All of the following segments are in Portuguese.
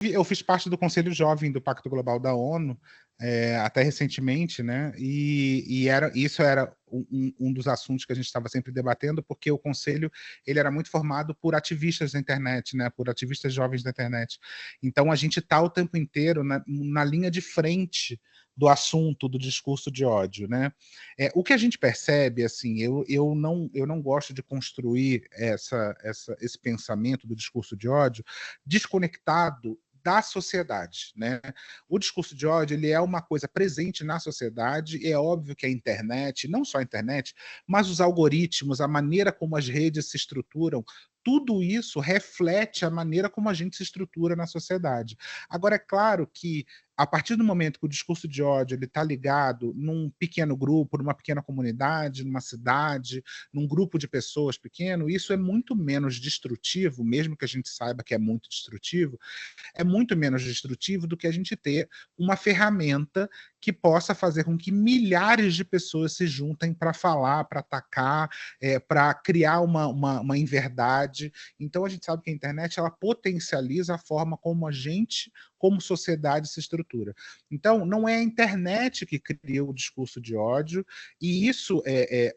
eu fiz parte do Conselho Jovem do Pacto Global da ONU, até recentemente, né? Isso era um dos assuntos que a gente estava sempre debatendo, porque o Conselho ele era muito formado por ativistas da internet, né? Por ativistas jovens da internet. Então a gente está o tempo inteiro na linha de frente do assunto do discurso de ódio, né? O que a gente percebe, assim, eu não gosto de construir esse pensamento do discurso de ódio desconectado da sociedade, né? O discurso de ódio ele é uma coisa presente na sociedade, e é óbvio que a internet, não só a internet, mas os algoritmos, a maneira como as redes se estruturam, tudo isso reflete a maneira como a gente se estrutura na sociedade. Agora, é claro que a partir do momento que o discurso de ódio está ligado num pequeno grupo, numa pequena comunidade, numa cidade, num grupo de pessoas pequeno, isso é muito menos destrutivo, mesmo que a gente saiba que é muito destrutivo, é muito menos destrutivo do que a gente ter uma ferramenta que possa fazer com que milhares de pessoas se juntem para falar, para atacar, para criar uma inverdade. Então a gente sabe que a internet ela potencializa a forma como a gente, como sociedade, se estrutura. Então não é a internet que cria o discurso de ódio, e isso,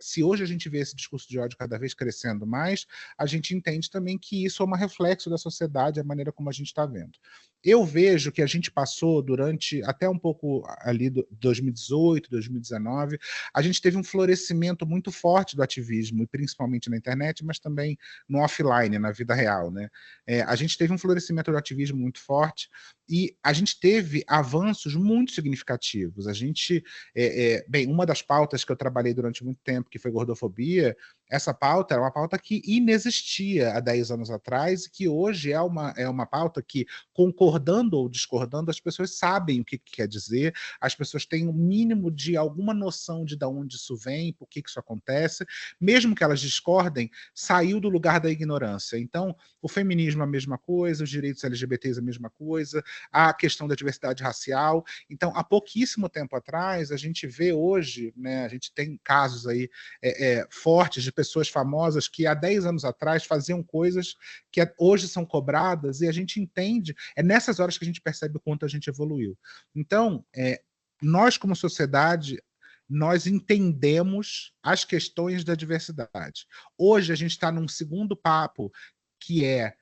se hoje a gente vê esse discurso de ódio cada vez crescendo mais, a gente entende também que isso é um reflexo da sociedade, a maneira como a gente está vendo. Eu vejo que a gente passou durante até um pouco ali 2018, 2019, a gente teve um florescimento muito forte do ativismo, e principalmente na internet, mas também no offline, na vida real, né? A gente teve um florescimento do ativismo muito forte e a gente teve avanços muito significativos. A gente, bem, uma das pautas que eu trabalhei durante muito tempo, que foi gordofobia, essa pauta era uma pauta que inexistia há 10 anos atrás e que hoje é uma pauta que, concordando ou discordando, as pessoas sabem o que quer dizer, as pessoas têm um mínimo de alguma noção de onde isso vem, por que isso acontece, mesmo que elas discordem, saiu do lugar da ignorância. Então, o feminismo é a mesma coisa, os direitos LGBTs é a mesma coisa, a questão da diversidade racial. Então, há pouquíssimo tempo atrás, a gente vê hoje, né, a gente tem casos aí fortes de pessoas famosas que há 10 anos atrás faziam coisas que hoje são cobradas, e a gente entende, é nessas horas que a gente percebe o quanto a gente evoluiu. Então, nós como sociedade, nós entendemos as questões da diversidade. Hoje a gente está num segundo papo, que é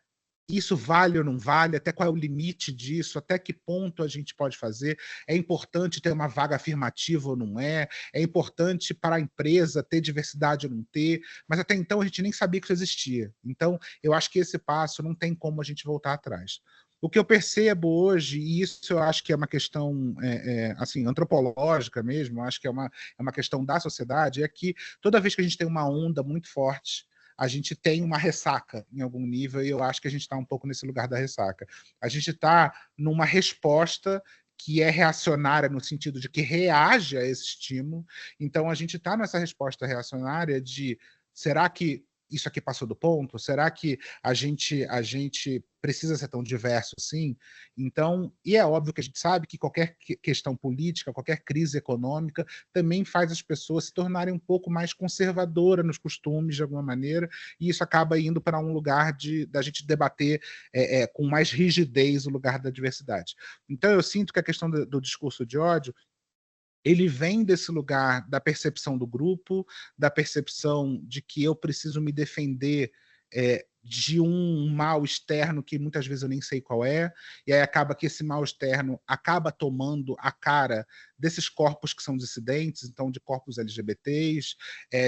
isso vale ou não vale, até qual é o limite disso, até que ponto a gente pode fazer, é importante ter uma vaga afirmativa ou não é importante para a empresa ter diversidade ou não ter, mas até então a gente nem sabia que isso existia. Então, eu acho que esse passo não tem como a gente voltar atrás. O que eu percebo hoje, e isso eu acho que é uma questão assim, antropológica mesmo, acho que é uma questão da sociedade, é que toda vez que a gente tem uma onda muito forte, a gente tem uma ressaca em algum nível, e eu acho que a gente está um pouco nesse lugar da ressaca. A gente está numa resposta que é reacionária no sentido de que reage a esse estímulo, então a gente está nessa resposta reacionária de será que isso aqui passou do ponto? Será que a gente precisa ser tão diverso assim? Então, e é óbvio que a gente sabe que qualquer questão política, qualquer crise econômica, também faz as pessoas se tornarem um pouco mais conservadoras nos costumes, de alguma maneira, e isso acaba indo para um lugar da gente debater com mais rigidez o lugar da diversidade. Então, eu sinto que a questão do discurso de ódio ele vem desse lugar da percepção do grupo, da percepção de que eu preciso me defender de um mal externo que muitas vezes eu nem sei qual é, e aí acaba que esse mal externo acaba tomando a cara desses corpos que são dissidentes, então de corpos LGBTs,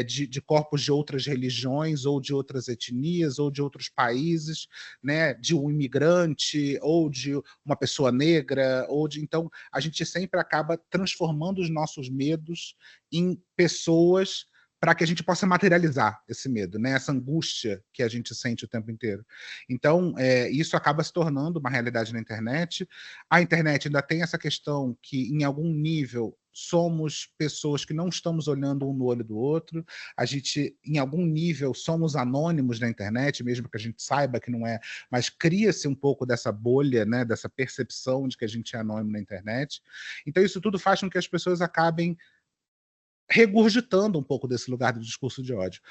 de corpos de outras religiões, ou de outras etnias, ou de outros países, né, de um imigrante, ou de uma pessoa negra, então a gente sempre acaba transformando os nossos medos em pessoas para que a gente possa materializar esse medo, né? Essa angústia que a gente sente o tempo inteiro. Então, isso acaba se tornando uma realidade na internet. A internet ainda tem essa questão que, em algum nível, somos pessoas que não estamos olhando um no olho do outro, a gente, em algum nível, somos anônimos na internet, mesmo que a gente saiba que não é, mas cria-se um pouco dessa bolha, né, dessa percepção de que a gente é anônimo na internet. Então isso tudo faz com que as pessoas acabem regurgitando um pouco desse lugar do discurso de ódio.